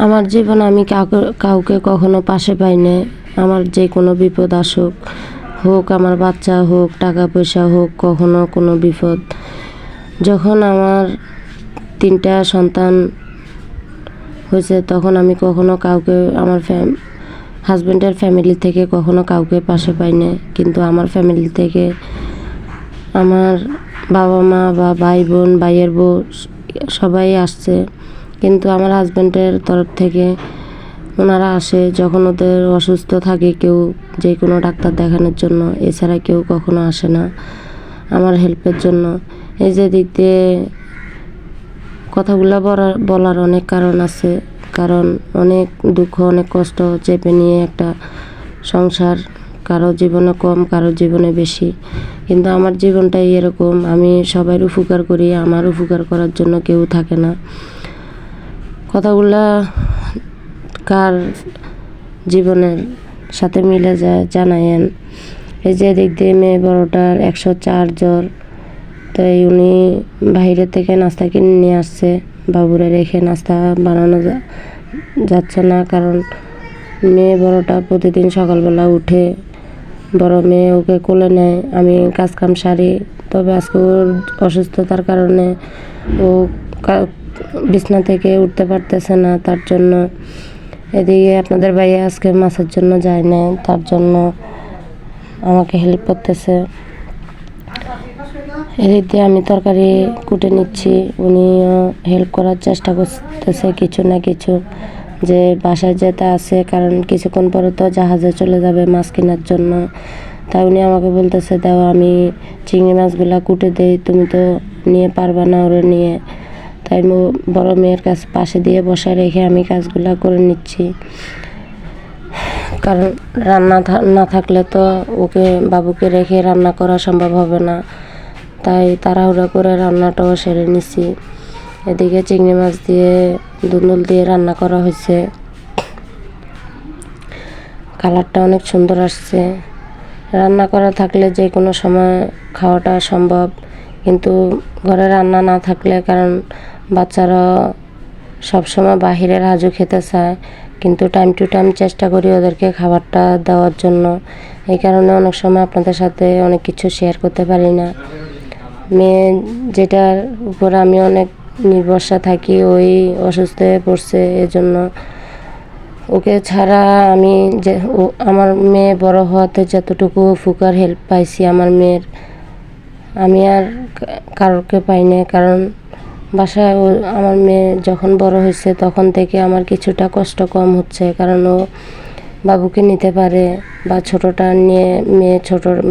আমার জীবনে আমি কাউকে কখনো পাশে পাই নাই। আমার যে কোনো বিপদ আসুক, হোক আমার বাচ্চা হোক, টাকা পয়সা হোক, কখনো কোনো বিপদ, যখন আমার 3টা সন্তান হয়েছে তখন আমি কখনো কাউকে আমার হাজব্যান্ডের ফ্যামিলি থেকে কখনো কাউকে পাশে পাই নাই। কিন্তু আমার ফ্যামিলি থেকে আমার বাবা মা বা ভাই বোন, ভাইয়ের বউ সবাই আসছে। কিন্তু আমার হাজব্যান্ডের তরফ থেকে ওনারা আসে যখন ওদের অসুস্থ থাকে, কেউ যে কোনো ডাক্তার দেখানোর জন্য। এছাড়া কেউ কখনো আসে না আমার হেল্পের জন্য। এই যে দিক দিয়ে কথাগুলো বলার অনেক কারণ আছে, কারণ অনেক দুঃখ, অনেক কষ্ট চেপে নিয়ে একটা সংসার, কারো জীবনে কম, কারো জীবনে বেশি। কিন্তু আমার জীবনটাই এরকম, আমি সবার উপকার করি, আমার উপকার করার জন্য কেউ থাকে না। কথাগুলা কার জীবনের সাথে মিলে যায় জানায়েন। এই যে দিক দিয়ে মেয়ে বড়টার 104 জ্বর, তাই উনি বাইরে থেকে নাস্তা কিনে নিয়ে আসছে। বাবুরে রেখে নাস্তা বানানো যাচ্ছে না, কারণ মেয়ে বড়টা প্রতিদিন সকালবেলা উঠে বড় মেয়ে ওকে কোলে নেয়, আমি কাজকাম সারি। তবে আজকে ওর অসুস্থতার কারণে ও বিছনা থেকে উঠতে পারতেছে না, তার জন্য এদিকে আপনাদের ভাইয়া আজকে মাছের জন্য যায় না, তার জন্য আমাকে হেল্প করতেছে। এদিক দিয়ে আমি তরকারি কুটে নিচ্ছি, উনিও হেল্প করার চেষ্টা করতেছে কিছু না কিছু, যে বাসায় যেতে আছে, কারণ কিছুক্ষণ পরে তো জাহাজে চলে যাবে মাছ কেনার জন্য। তাই উনি আমাকে বলতেছে, দাও আমি চিংড়ি মাছগুলা কুটে দেই, তুমি তো নিয়ে পারবা না ওরে নিয়ে। তাই বড় মেয়ের কাছে পাশে দিয়ে বসায় রেখে আমি কাজগুলা করে নিচ্ছি, কারণ রান্না না থাকলে তো ওকে বাবুকে রেখে রান্না করা সম্ভব হবে না। তাই তাড়াহুড়া করে রান্নাটাও সেরে নিছি। এদিকে চিংড়ি মাছ দিয়ে দুন্দুল দিয়ে রান্না করা হয়েছে, কালারটা অনেক সুন্দর আসছে। রান্না করা থাকলে যে কোনো সময় খাওয়াটা সম্ভব, কিন্তু ঘরে রান্না না থাকলে, কারণ বাচ্চারা সবসময় বাহিরের হাজু খেতে চায়, কিন্তু টাইম টু টাইম চেষ্টা করি ওদেরকে খাবারটা দেওয়ার জন্য। এই কারণে অনেক সময় আপনাদের সাথে অনেক কিছু শেয়ার করতে পারি না। মেয়ে যেটার উপর আমি অনেক নির্ভরসা থাকি, ওই অসুস্থ হয়ে পড়ছে, এজন্য ওকে ছাড়া আমি যে আমার মেয়ে বড় হওয়াতে যতটুকু উপকার হেল্প পাইছি আমার মেয়ের, আমি আর কারোকে পাই না। কারণ বাসায় আমার মেয়ে যখন বড় হয়েছে তখন থেকে আমার কিছুটা কষ্ট কম হচ্ছে, কারণ ও বাবুকে নিতে পারে বা ছোটোটা নিয়ে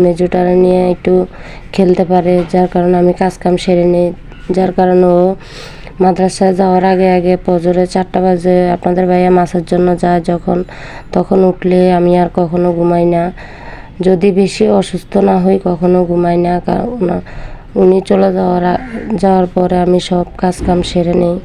মেজোটা নিয়ে একটু খেলতে পারে, যার কারণে আমি কাজকাম সেরে নিই। যার কারণে ও মাদ্রাসায় যাওয়ার আগে আগে ফজরে 4টা বাজে আপনাদের ভাইয়া মাছের জন্য যায় যখন, তখন উঠলে আমি আর কখনো ঘুমাই না। যদি বেশি অসুস্থ না হই কখনো ঘুমাই না, কারণ উনি চলে যাওয়ার পরে আমি সব কাজকাম সেরে নিই।